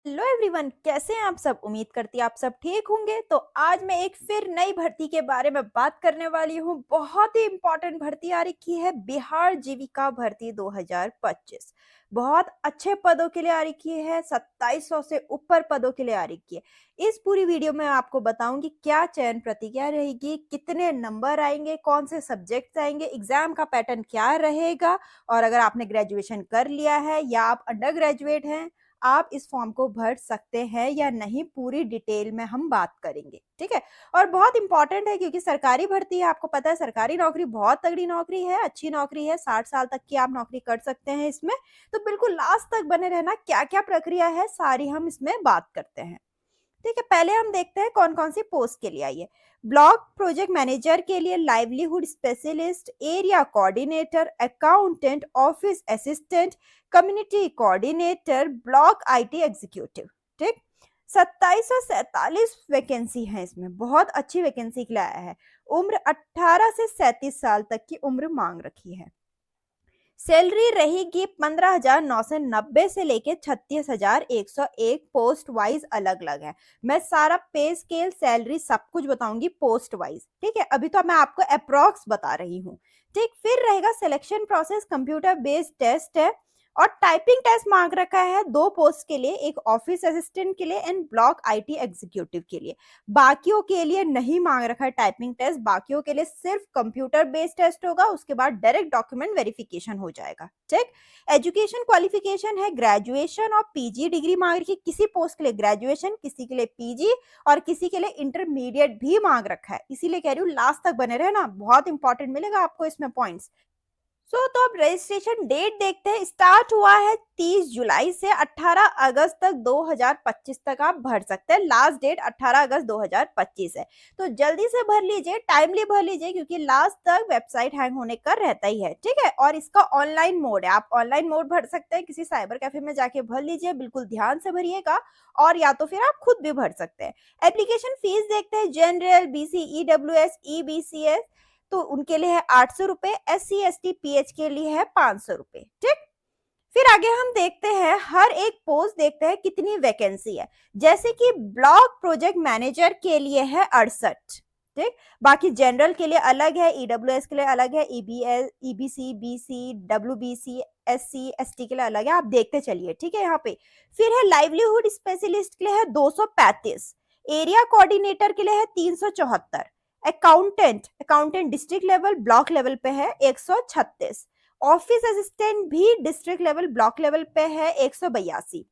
Hello everyone, कैसे हैं आप सब। उम्मीद करती आप सब ठीक होंगे। तो आज मैं एक फिर नई भर्ती के बारे में बात करने वाली हूँ। बहुत ही इंपॉर्टेंट भर्ती आ रखी है, बिहार जीविका भर्ती 2025। बहुत अच्छे पदों के लिए आ रखी है, 2700 से ऊपर पदों के लिए आ रखी है। इस पूरी वीडियो में आपको बताऊंगी क्या चयन प्रक्रिया रहेगी, कितने नंबर आएंगे, कौन से सब्जेक्ट्स आएंगे, एग्जाम का पैटर्न क्या रहेगा, और अगर आपने ग्रेजुएशन कर लिया है या आप अंडर ग्रेजुएट हैं, आप इस फॉर्म को भर सकते हैं या नहीं, पूरी डिटेल में हम बात करेंगे। ठीक है। और बहुत इंपॉर्टेंट है क्योंकि सरकारी भर्ती है। आपको पता है सरकारी नौकरी बहुत तगड़ी नौकरी है, अच्छी नौकरी है। 60 साल तक की आप नौकरी कर सकते हैं इसमें। तो बिल्कुल लास्ट तक बने रहना, क्या क्या प्रक्रिया है सारी हम इसमें बात करते हैं। ठीक है, पहले हम देखते हैं कौन कौन सी पोस्ट के लिए आई है। ब्लॉक प्रोजेक्ट मैनेजर के लिए livelihood specialist, area coordinator, accountant, office assistant, community coordinator, block IT executive. ठीक, 2747 वैकेंसी है इसमें, बहुत अच्छी वैकेंसी के लिए आया है। उम्र 18 से 37 साल तक की उम्र मांग रखी है। सैलरी रहेगी 15,990 से लेके 36,101, पोस्ट वाइज अलग अलग है। मैं सारा पे स्केल, सैलरी सब कुछ बताऊंगी पोस्ट वाइज। ठीक है, अभी तो मैं आपको अप्रॉक्स बता रही हूँ। ठीक, फिर रहेगा selection process, computer based test है और टाइपिंग टेस्ट मांग रखा है 2 पोस्ट के लिए, एक ऑफिस असिस्टेंट के लिए एंड ब्लॉक आईटी एग्जीक्यूटिव के लिए। बाकियों के लिए नहीं मांग रखा है टाइपिंग टेस्ट, बाकियों के लिए सिर्फ कंप्यूटर बेस्ड टेस्ट होगा, उसके बाद डायरेक्ट डॉक्यूमेंट वेरिफिकेशन हो जाएगा। ठीक, एजुकेशन क्वालिफिकेशन है ग्रेजुएशन और पीजी डिग्री मांग रखी है। किसी पोस्ट के लिए ग्रेजुएशन, किसी के लिए पीजी और किसी के लिए इंटरमीडिएट भी मांग रखा है। इसीलिए कह रही हूँ लास्ट तक बने रहना, बहुत इंपॉर्टेंट मिलेगा आपको इसमें पॉइंट्स। तो अब रजिस्ट्रेशन डेट देखते हैं। स्टार्ट हुआ है 30 जुलाई से 18 अगस्त तक 2025 तक आप भर सकते हैं। लास्ट डेट 18 अगस्त 2025 है। तो जल्दी से भर लीजिए, टाइमली भर लीजिए, क्योंकि लास्ट तक वेबसाइट हैंग होने का रहता ही है। ठीक है, और इसका ऑनलाइन मोड है, आप ऑनलाइन मोड भर सकते हैं, किसी साइबर कैफे में जाके भर लीजिए, बिल्कुल ध्यान से भरिएगा। और या तो फिर आप खुद भी भर सकते हैं। एप्लीकेशन फीस देखते हैं। जनरल, बीसी, ईडब्ल्यूएस, ईबीसीएस तो उनके लिए है 800 रुपए, SC ST PH के लिए है 500 रुपए। ठीक, फिर आगे हम देखते हैं, हर एक पोस्ट देखते हैं कितनी वैकेंसी है। जैसे कि ब्लॉक प्रोजेक्ट मैनेजर के लिए है 68। ठीक, बाकी जनरल के लिए अलग है, ईडब्ल्यूएस के लिए अलग है, EBS, EBC, BC, WBC, SC ST के लिए अलग है। आप देखते चलिए। ठीक है, यहाँ पे फिर है लाइवलीहुड स्पेशलिस्ट के लिए है 235, एरिया कोऑर्डिनेटर के लिए है 374, accountant district level block level पे है 136, ऑफिस असिस्टेंट भी डिस्ट्रिक्ट लेवल ब्लॉक लेवल पे है 182,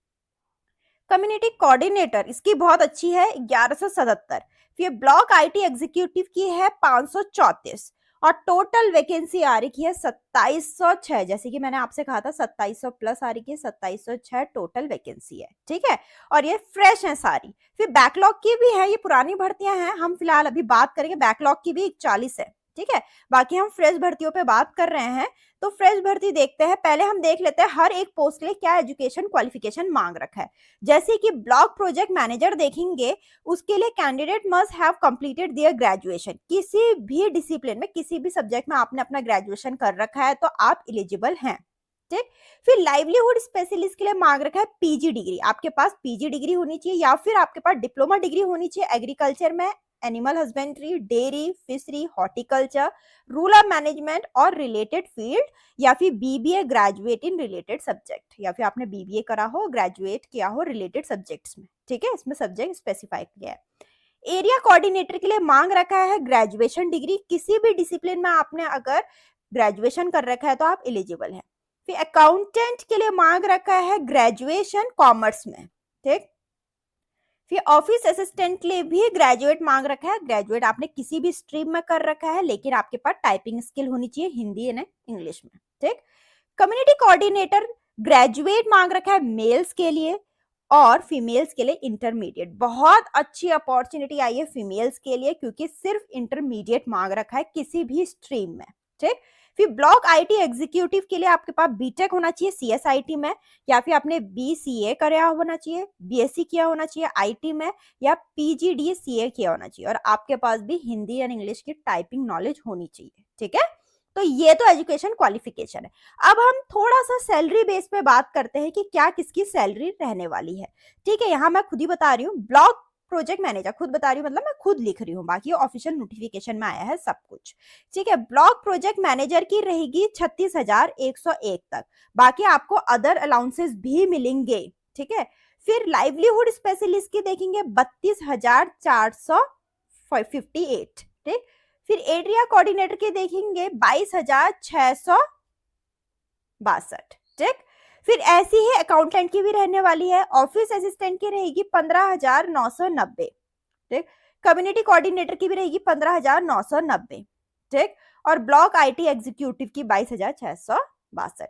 कम्युनिटी कोऑर्डिनेटर इसकी बहुत अच्छी है 1177, फिर ब्लॉक आईटी एग्जीक्यूटिव की है 534 और टोटल वैकेंसी आ रही है 2706। जैसे कि मैंने आपसे कहा था 2700 प्लस आ रही है, 2706 टोटल वैकेंसी है। ठीक है, और ये फ्रेश है सारी। फिर बैकलॉग की भी है, ये पुरानी भर्तियां हैं, हम फिलहाल अभी बात करेंगे। बैकलॉग की भी 40 है। ठीक है, बाकी हम फ्रेश भर्तियों पे बात कर रहे हैं। तो फ्रेश भर्ती देखते हैं। पहले हम देख लेते हैं हर एक पोस्ट के लिए क्या एजुकेशन क्वालिफिकेशन मांग रखा है। जैसे कि ब्लॉक प्रोजेक्ट मैनेजर देखेंगे, उसके लिए candidate must have completed their graduation. किसी भी डिसिप्लिन में, किसी भी सब्जेक्ट में आपने अपना ग्रेजुएशन कर रखा है तो आप एलिजिबल हैं। ठीक, फिर लाइवलीहुड स्पेशलिस्ट के लिए मांग रखा है पीजी डिग्री। आपके पास पीजी डिग्री होनी चाहिए या फिर आपके पास डिप्लोमा डिग्री होनी चाहिए एग्रीकल्चर में, animal husbandry, dairy, fishery, horticulture, rural management और रिलेटेड फील्ड, या फिर BBA graduate in related subject, या फिर आपने बीबीए करा हो, ग्रेजुएट किया हो रिलेटेड सब्जेक्ट्स में। ठीक है, इसमें सब्जेक्ट स्पेसिफाई किया है। एरिया कोऑर्डिनेटर के लिए मांग रखा है ग्रेजुएशन डिग्री। किसी भी डिसिप्लिन में आपने अगर ग्रेजुएशन कर रखा है तो आप एलिजिबल हैं। फिर अकाउंटेंट के लिए मांग रखा है ग्रेजुएशन कॉमर्स में। ठीक, फिर ऑफिस असिस्टेंट के लिए भी ग्रेजुएट मांग रखा है। ग्रेजुएट आपने किसी भी स्ट्रीम में कर रखा है, लेकिन आपके पास टाइपिंग स्किल होनी चाहिए हिंदी एंड इंग्लिश में। ठीक, कम्युनिटी कोऑर्डिनेटर ग्रेजुएट मांग रखा है मेल्स के लिए और फीमेल्स के लिए इंटरमीडिएट। बहुत अच्छी अपॉर्चुनिटी आई है फीमेल्स के लिए, क्योंकि सिर्फ इंटरमीडिएट मांग रखा है किसी भी स्ट्रीम में। ठीक, फिर ब्लॉक आईटी एग्जीक्यूटिव के लिए आपके पास बीटेक होना चाहिए सीएसआईटी में, या फिर आपने बीसीए कराया होना चाहिए, बीएससी किया होना चाहिए आईटी में, या पीजीडीसीए किया होना चाहिए, और आपके पास भी हिंदी एंड इंग्लिश की टाइपिंग नॉलेज होनी चाहिए। ठीक है, तो ये तो एजुकेशन क्वालिफिकेशन है। अब हम थोड़ा सा सैलरी बेस पे बात करते हैं कि क्या किसकी सैलरी रहने वाली है। ठीक है, यहाँ मैं खुद ही बता रही हूँ, ब्लॉक प्रोजेक्ट मैनेजर, खुद बता रही हूँ मतलब मैं खुद लिख रही हूँ, बाकी ऑफिशियल नोटिफिकेशन में आया है सब कुछ। ठीक है, ब्लॉक प्रोजेक्ट मैनेजर की रहेगी 36,101 तक। बाकी आपको अदर अलाउंसेस भी मिलेंगे। ठीक है, फिर लाइवलीहुड स्पेशलिस्ट की देखेंगे 32,458। ठीक, फिर एरिया कोऑर्डिनेटर के देखेंगे 22,662। ठीक, फिर ऐसी ही अकाउंटेंट की भी रहने वाली है। ऑफिस असिस्टेंट की रहेगी 15,990। ठीक, कम्युनिटी कोऑर्डिनेटर की भी रहेगी 15,990। ठीक, और ब्लॉक आईटी एग्जीक्यूटिव की 22,662।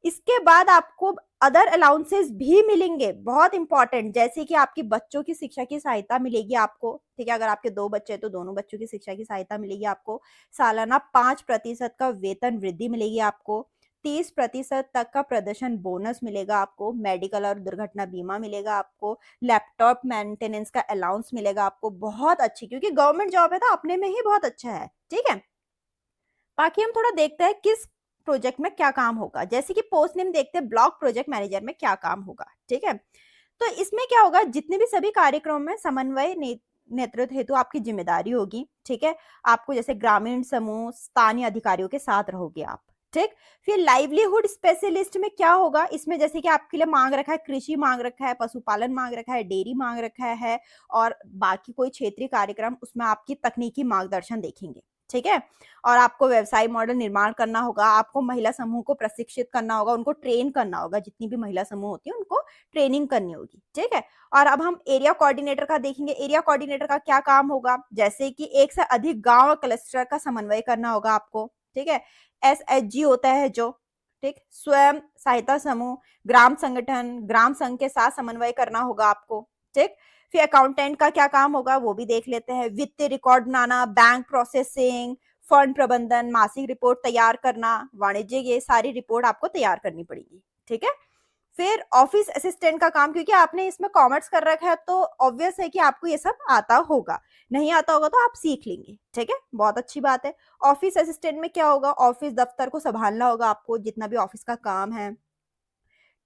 इसके बाद आपको अदर अलाउंसेस भी मिलेंगे, बहुत इंपॉर्टेंट, जैसे कि आपकी बच्चों की शिक्षा की सहायता मिलेगी आपको। ठीक है, अगर आपके 2 बच्चे हैं तो दोनों बच्चों की शिक्षा की सहायता मिलेगी आपको। सालाना 5% का वेतन वृद्धि मिलेगी आपको। 30% तक का प्रदर्शन बोनस मिलेगा आपको। मेडिकल और दुर्घटना बीमा मिलेगा आपको। लैपटॉप मेंटेनेंस का अलाउंस मिलेगा आपको। बहुत अच्छी, क्योंकि गवर्नमेंट जॉब है तो अपने में ही बहुत अच्छा है। ठीक है, बाकी हम थोड़ा देखते हैं किस प्रोजेक्ट में क्या काम होगा। जैसे कि पोस्ट नेम देखते हैं, ब्लॉक प्रोजेक्ट मैनेजर में क्या काम होगा। ठीक है, तो इसमें क्या होगा, जितने भी सभी कार्यक्रम में समन्वय नेतृत्व हेतु आपकी जिम्मेदारी होगी। ठीक है, आपको जैसे ग्रामीण समूह स्थानीय अधिकारियों के साथ रहोगे आप। ठीक, फिर लाइवलीहुड स्पेशलिस्ट में क्या होगा, इसमें जैसे कि आपके लिए मांग रखा है, कृषि मांग रखा है, पशुपालन मांग रखा है, डेयरी मांग रखा है, और बाकी कोई क्षेत्रीय कार्यक्रम, उसमें आपकी तकनीकी मार्गदर्शन देखेंगे। ठीक है, और आपको व्यवसाय मॉडल निर्माण करना होगा, आपको महिला समूह को प्रशिक्षित करना होगा, उनको ट्रेन करना होगा, जितनी भी महिला समूह होती है उनको ट्रेनिंग करनी होगी। ठीक है, और अब हम एरिया कोऑर्डिनेटर का देखेंगे। एरिया कोऑर्डिनेटर का क्या काम होगा, जैसे कि एक से अधिक गांव और क्लस्टर का समन्वय करना होगा आपको। ठीक है, SHG होता है जो, ठीक, स्वयं सहायता समूह, ग्राम संगठन, ग्राम संघ के साथ समन्वय करना होगा आपको। ठीक, फिर अकाउंटेंट का क्या काम होगा वो भी देख लेते हैं। वित्तीय रिकॉर्ड बनाना, बैंक प्रोसेसिंग, फंड प्रबंधन, मासिक रिपोर्ट तैयार करना, वाणिज्य, ये सारी रिपोर्ट आपको तैयार करनी पड़ेगी। ठीक है, फिर ऑफिस असिस्टेंट का काम, क्योंकि आपने इसमें कॉमर्स कर रखा है तो ऑब्वियस है कि आपको ये सब आता होगा, नहीं आता होगा तो आप सीख लेंगे। ठीक है, बहुत अच्छी बात है। ऑफिस असिस्टेंट में क्या होगा, ऑफिस दफ्तर को संभालना होगा आपको, जितना भी ऑफिस का काम है।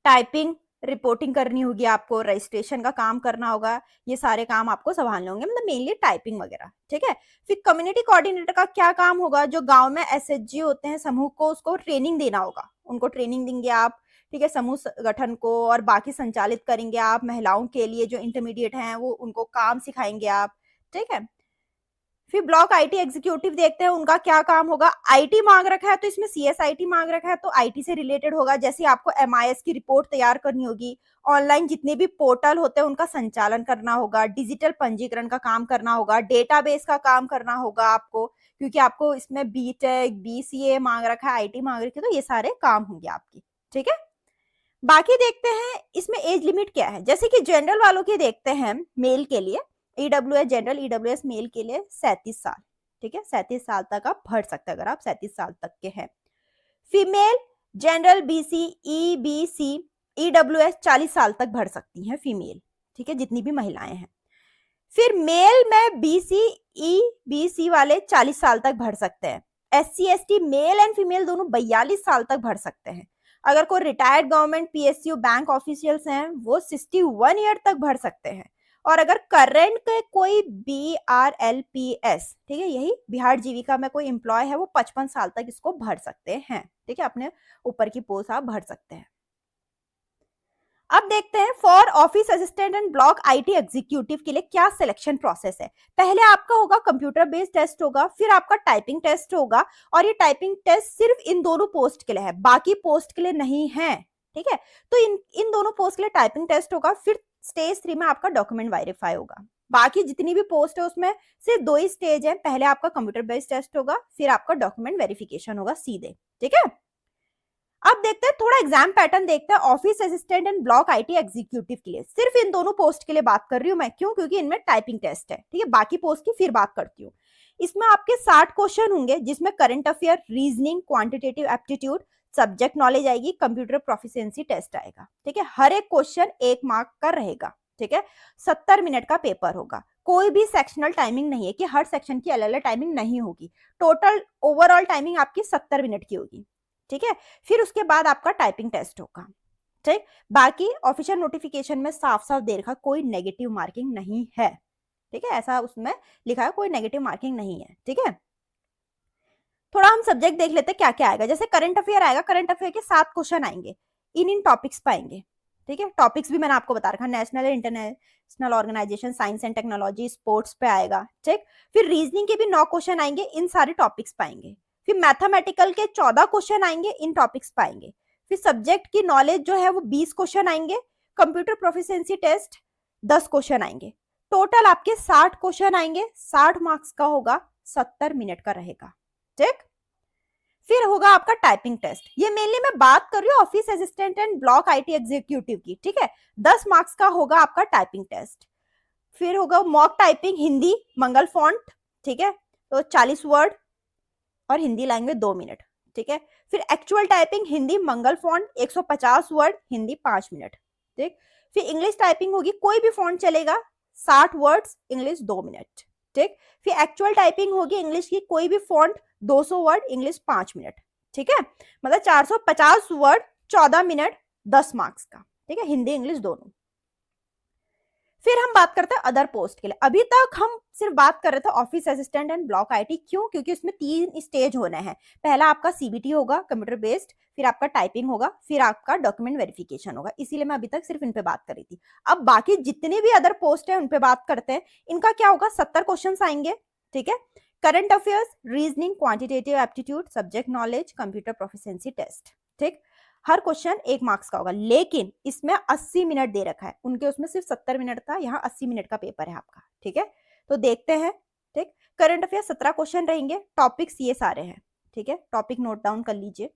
टाइपिंग, रिपोर्टिंग करनी होगी आपको, रजिस्ट्रेशन का काम करना होगा, ये सारे काम आपको संभालने होंगे, मतलब मेनली टाइपिंग वगैरह। ठीक है, फिर कम्युनिटी कोऑर्डिनेटर का क्या काम होगा, जो गांव में SHG होते हैं समूह को, उसको ट्रेनिंग देना होगा, उनको ट्रेनिंग देंगे आप। ठीक है, समूह गठन को और बाकी संचालित करेंगे आप। महिलाओं के लिए जो इंटरमीडिएट हैं वो उनको काम सिखाएंगे आप। ठीक है, फिर ब्लॉक आईटी एग्जीक्यूटिव देखते हैं, उनका क्या काम होगा। आईटी मांग रखा है तो इसमें CSIT मांग रखा है तो आईटी से रिलेटेड होगा, जैसे आपको MIS की रिपोर्ट तैयार करनी होगी। ऑनलाइन जितने भी पोर्टल होते हैं उनका संचालन करना होगा, डिजिटल पंजीकरण का काम करना होगा, डेटाबेस का काम करना होगा आपको, क्योंकि आपको इसमें BTech BCA मांग रखा है, आईटी मांग रखी है, तो ये सारे काम होंगे आपकी। ठीक है, बाकी देखते हैं इसमें एज लिमिट क्या है। जैसे कि जनरल वालों की देखते हैं, मेल के लिए EWS जनरल, EWS मेल के लिए 37 साल। ठीक है, 37 साल तक आप भर सकते हैं अगर आप 37 साल तक के हैं। Female general BC EBC EWS 40 साल तक भर सकती हैं फीमेल। ठीक है, जितनी भी महिलाएं हैं। फिर मेल में BC EBC वाले 40 साल तक भर सकते हैं। SC ST male and female दोनों 42 साल तक भर सकते हैं। अगर कोई retired government PSU bank officials हैं वो 61 ईयर तक भर सकते हैं। और अगर करंट के कोई BRLPS, ठीक है, यही बिहार जीविका में कोई एम्प्लॉय है, वो 55 साल तक इसको भर सकते हैं। ठीक है, अपने ऊपर की पोस्ट आप भर सकते हैं। अब देखते हैं for office assistant and block IT executive के लिए क्या सिलेक्शन प्रोसेस है। पहले आपका होगा कंप्यूटर बेस्ड टेस्ट होगा, फिर आपका टाइपिंग टेस्ट होगा, और ये टाइपिंग टेस्ट सिर्फ इन दोनों पोस्ट के लिए है, बाकी पोस्ट के लिए नहीं है। ठीक है, तो इन दोनों पोस्ट के लिए टाइपिंग टेस्ट होगा। फिर स्टेज 3 में आपका डॉक्यूमेंट वेरीफाई होगा। बाकी जितनी भी पोस्ट है उसमें सिर्फ 2 ही स्टेज है, पहले आपका कंप्यूटर बेस्ड टेस्ट होगा, फिर आपका डॉक्यूमेंट वेरिफिकेशन होगा सीधे। ठीक है, अब देखते हैं थोड़ा एग्जाम पैटर्न देखते हैं office assistant and block IT executive के लिए। सिर्फ इन दोनों पोस्ट के लिए बात कर रही हूं मैं, क्यों, क्योंकि इनमें टाइपिंग टेस्ट है। ठीक है, बाकी पोस्ट की फिर बात करती हूँ। इसमें आपके 60 क्वेश्चन होंगे, जिसमें current affair, reasoning, quantitative aptitude, subject knowledge आएगी, कंप्यूटर प्रोफिशिएंसी टेस्ट आएगा। ठीक है, हर एक क्वेश्चन 1 मार्क का रहेगा। ठीक है, 70 मिनट का पेपर होगा। कोई भी सेक्शनल टाइमिंग नहीं है कि हर सेक्शन की अलग अलग टाइमिंग नहीं होगी। टोटल ओवरऑल टाइमिंग आपकी 70 मिनट की होगी, ठीक है। फिर उसके बाद आपका टाइपिंग टेस्ट होगा, ठीक। बाकी ऑफिशियल नोटिफिकेशन में साफ साफ दे रखा कोई नेगेटिव मार्किंग नहीं है, ठीक है, ऐसा उसमें लिखा है कोई नेगेटिव मार्किंग नहीं है, ठीक है। थोड़ा हम सब्जेक्ट देख लेते हैं क्या क्या आएगा। जैसे करंट अफेयर आएगा, करंट अफेयर के 7 क्वेश्चन आएंगे, इन टॉपिक्स पाएंगे, ठीक है। टॉपिक्स भी मैंने आपको बता रखा, national international organisation, science and technology, sports पे आएगा, ठीक। फिर रीजनिंग के भी 9 क्वेश्चन आएंगे, इन सारे टॉपिक्स पाएंगे। फिर मैथमेटिकल के 14 क्वेश्चन आएंगे, इन टॉपिक्स पाएंगे। फिर सब्जेक्ट की नॉलेज जो है वो 20 क्वेश्चन आएंगे। कंप्यूटर प्रोफिशिएंसी टेस्ट 10 क्वेश्चन आएंगे। टोटल आपके 60 क्वेश्चन आएंगे, 60 मार्क्स का होगा, 70 मिनट का रहेगा, ठीक। फिर होगा आपका टाइपिंग टेस्ट। ये मेनली मैं बात कर रही हूँ office assistant and block IT executive की, ठीक है। 10 मार्क्स का होगा आपका टाइपिंग टेस्ट। फिर होगा mock typing Hindi Mangal font, ठीक है, तो 40 वर्ड और हिंदी लैंग्वेज 2 मिनट, ठीक है। फिर actual typing Hindi Mangal font 150 word, Hindi 5 minute, ठीक। फिर इंग्लिश टाइपिंग होगी, कोई भी फॉन्ट चलेगा, 60 वर्ड्स, इंग्लिश 2 मिनट, ठीक। फिर एक्चुअल टाइपिंग होगी इंग्लिश की, कोई भी फॉन्ट 200 वर्ड, इंग्लिश 5 मिनट, ठीक है। मतलब 450 वर्ड 14 मिनट, 10 मार्क्स का, ठीक है, हिंदी इंग्लिश दोनों। फिर हम बात करते हैं अदर पोस्ट के लिए। अभी तक हम सिर्फ बात कर रहे थे office assistant and block IT, क्यों? क्योंकि उसमें 3 स्टेज होने हैं। पहला आपका सीबीटी होगा कंप्यूटर बेस्ड, फिर आपका टाइपिंग होगा, फिर आपका डॉक्यूमेंट वेरिफिकेशन होगा। इसीलिए मैं अभी तक सिर्फ इन पे बात करी थी। अब बाकी जितने भी अदर पोस्ट है उन पे बात करते हैं। इनका क्या होगा, 70 क्वेश्चन आएंगे, ठीक है। Current affairs, reasoning, quantitative aptitude, subject knowledge, computer proficiency test, ठीक। हर क्वेश्चन 1 मार्क्स का होगा, लेकिन इसमें 80 मिनट दे रखा है। उनके उसमें सिर्फ 70 मिनट था, यहाँ 80 मिनट का पेपर है आपका, ठीक है। तो देखते हैं, ठीक। करंट अफेयर 17 क्वेश्चन रहेंगे, टॉपिक्स ये सारे हैं, ठीक है, टॉपिक नोट डाउन कर लीजिए।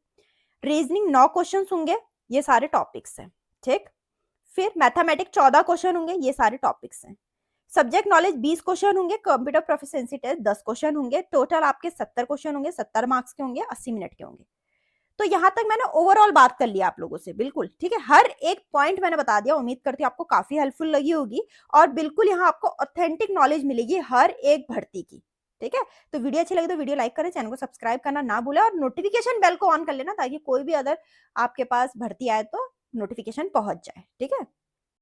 रीजनिंग 9 क्वेश्चन होंगे, ये सारे टॉपिक्स हैं, ठीक। फिर मैथमेटिक्स 14 क्वेश्चन होंगे, ये सारे टॉपिक्स हैं। सब्जेक्ट नॉलेज 20 क्वेश्चन होंगे, कंप्यूटर प्रोफिशिएंसी टेस्ट 10 क्वेश्चन होंगे। टोटल आपके 70 क्वेश्चन होंगे, 70 मार्क्स के होंगे, 80 मिनट के होंगे। तो यहां तक मैंने ओवरऑल बात कर लिया आप लोगों से, बिल्कुल ठीक है, हर एक पॉइंट मैंने बता दिया। उम्मीद करती हूँ आपको काफी हेल्पफुल लगी होगी और बिल्कुल यहाँ आपको ऑथेंटिक नॉलेज मिलेगी हर एक भर्ती की, ठीक है। तो वीडियो अच्छी लगी तो वीडियो लाइक करें, चैनल को सब्सक्राइब करना ना भूलें और नोटिफिकेशन बेल को ऑन कर लेना ताकि कोई भी अदर आपके पास भर्ती आए तो नोटिफिकेशन पहुंच जाए, ठीक है।